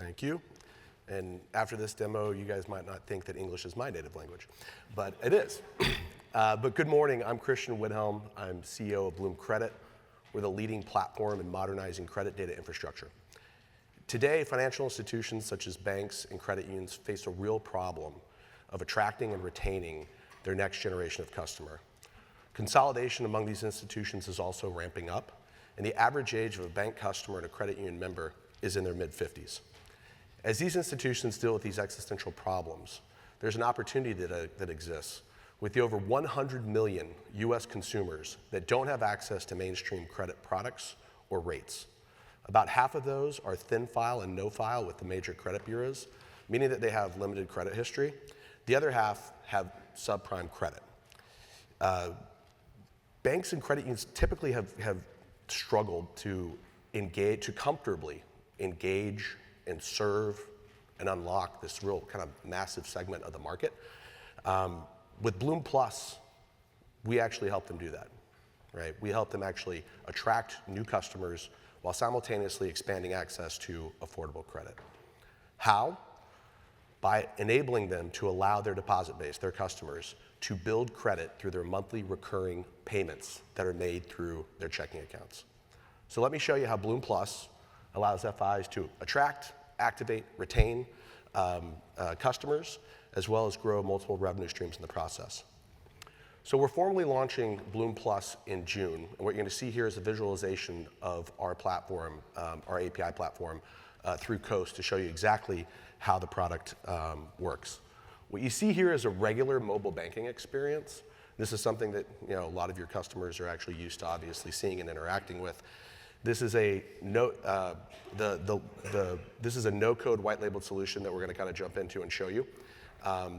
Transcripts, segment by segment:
Thank you. And after this demo, you guys might not think that English is my native language, but it is. But good morning, I'm Christian Widhelm. I'm CEO of Bloom Credit. We're the leading platform in modernizing credit data infrastructure. Today, financial institutions such as banks and credit unions face a real problem of attracting and retaining their next generation of customer. Consolidation among these institutions is also ramping up, and the average age of a bank customer and a credit union member is in their mid-50s. As these institutions deal with these existential problems, there's an opportunity that exists with the over 100 million US consumers that don't have access to mainstream credit products or rates. About half of those are thin file and no file with the major credit bureaus, meaning that they have limited credit history. The other half have subprime credit. Banks and credit unions typically have struggled to comfortably engage and serve and unlock this real kind of massive segment of the market. With Bloom Plus, we actually help them do that, right? We help them actually attract new customers while simultaneously expanding access to affordable credit. How? By enabling them to allow their deposit base, their customers, to build credit through their monthly recurring payments that are made through their checking accounts. So let me show you how Bloom Plus allows FIs to attract, activate, retain customers, as well as grow multiple revenue streams in the process. So we're formally launching Bloom Plus in June, and what you're going to see here is a visualization of our platform, our API platform, through Coast to show you exactly how the product works. What you see here is a regular mobile banking experience. This is something that a lot of your customers are actually used to obviously seeing and interacting with. This is a this is a no-code white-labeled solution that we're going to kind of jump into and show you.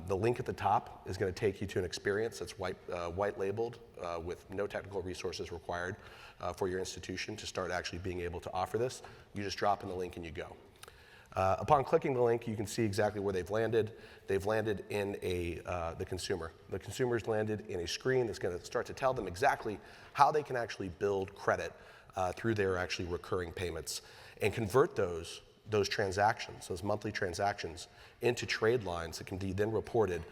The link at the top is going to take you to an experience that's white-labeled with no technical resources required for your institution to start actually being able to offer this. You just drop in the link and you go. Upon clicking the link, you can see exactly where they've landed. They've landed in the consumer. The consumer's landed in a screen that's going to start to tell them exactly how they can actually build credit through their actually recurring payments and convert those transactions, those monthly transactions, into trade lines that can be then reported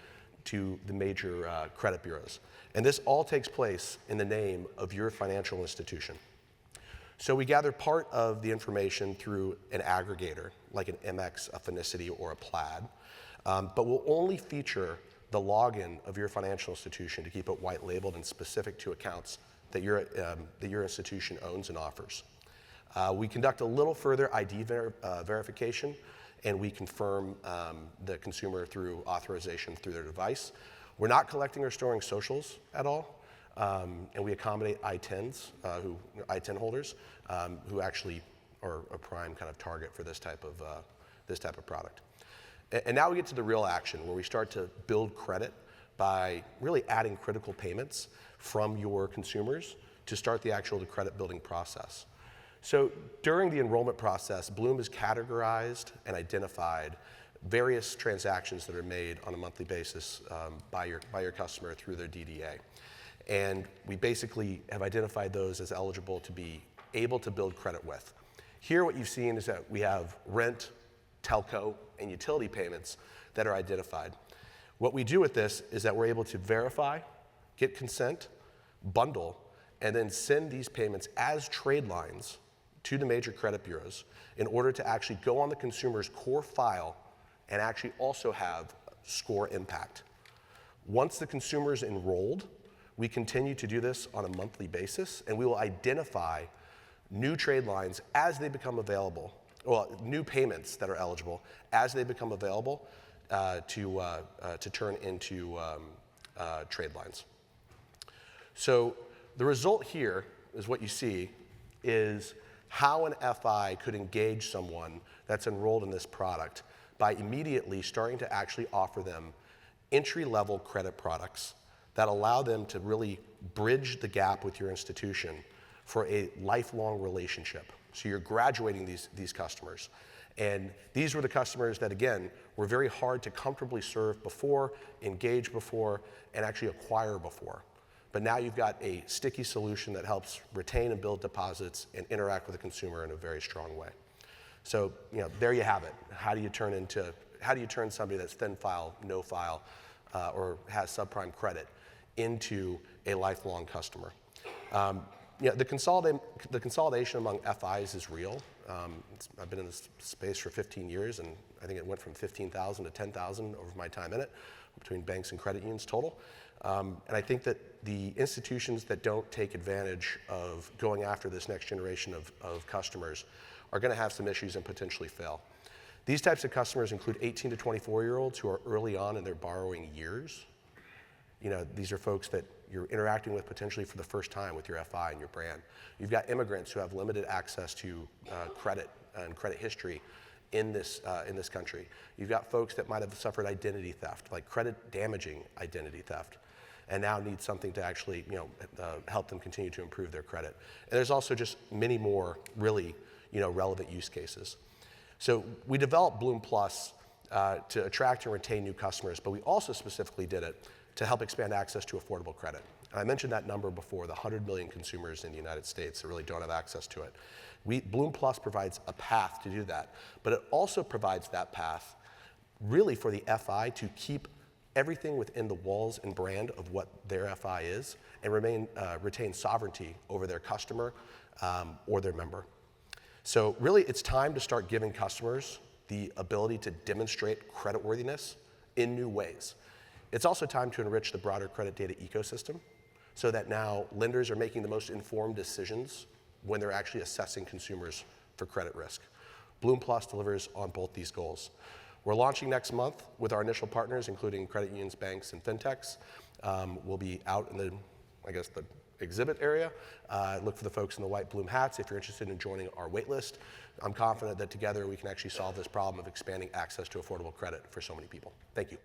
to the major credit bureaus. And this all takes place in the name of your financial institution. So we gather part of the information through an aggregator, like an MX, a Finicity, or a Plaid, but we'll only feature the login of your financial institution to keep it white labeled and specific to accounts that your institution owns and offers. We conduct a little further ID verification, and we confirm the consumer through authorization through their device. We're not collecting or storing socials at all, and we accommodate I-10s, I-10 holders, who actually are a prime kind of target for this type of product. And now we get to the real action, where we start to build credit by really adding critical payments from your consumers to start the credit building process. So during the enrollment process, Bloom has categorized and identified various transactions that are made on a monthly basis by your customer through their DDA. And we basically have identified those as eligible to be able to build credit with. Here what you've seen is that we have rent, telco, and utility payments that are identified. What we do with this is that we're able to verify, get consent, bundle, and then send these payments as trade lines to the major credit bureaus in order to actually go on the consumer's core file and actually also have score impact. Once the consumer is enrolled, we continue to do this on a monthly basis, and we will identify new trade lines as they become available, well, new payments that are eligible as they become available to turn into trade lines. So the result here is what you see is how an FI could engage someone that's enrolled in this product by immediately starting to actually offer them entry-level credit products that allow them to really bridge the gap with your institution for a lifelong relationship. So you're graduating these customers. And these were the customers that, again, were very hard to comfortably serve before, engage before, and actually acquire before. But now you've got a sticky solution that helps retain and build deposits and interact with the consumer in a very strong way. So there you have it. How do you turn somebody that's thin file, no file, or has subprime credit into a lifelong customer? The consolidation among FIs is real. I've been in this space for 15 years, and I think it went from 15,000 to 10,000 over my time in it, between banks and credit unions total. And I think that the institutions that don't take advantage of going after this next generation of customers are going to have some issues and potentially fail. These types of customers include 18 to 24-year-olds who are early on in their borrowing years. These are folks that you're interacting with potentially for the first time with your FI and your brand. You've got immigrants who have limited access to credit and credit history in this country. You've got folks that might have suffered identity theft, like credit damaging identity theft, and now need something to actually help them continue to improve their credit. And there's also just many more really relevant use cases. So we developed Bloom Plus to attract and retain new customers, but we also specifically did it to help expand access to affordable credit. And I mentioned that number before, the 100 million consumers in the United States that really don't have access to it. Bloom Plus provides a path to do that, but it also provides that path really for the FI to keep everything within the walls and brand of what their FI is and retain sovereignty over their customer or their member. So really, it's time to start giving customers the ability to demonstrate creditworthiness in new ways. It's also time to enrich the broader credit data ecosystem so that now lenders are making the most informed decisions when they're actually assessing consumers for credit risk. Bloom Plus delivers on both these goals. We're launching next month with our initial partners, including credit unions, banks, and fintechs. We'll be out in the exhibit area. Look for the folks in the white Bloom hats if you're interested in joining our waitlist. I'm confident that together we can actually solve this problem of expanding access to affordable credit for so many people. Thank you.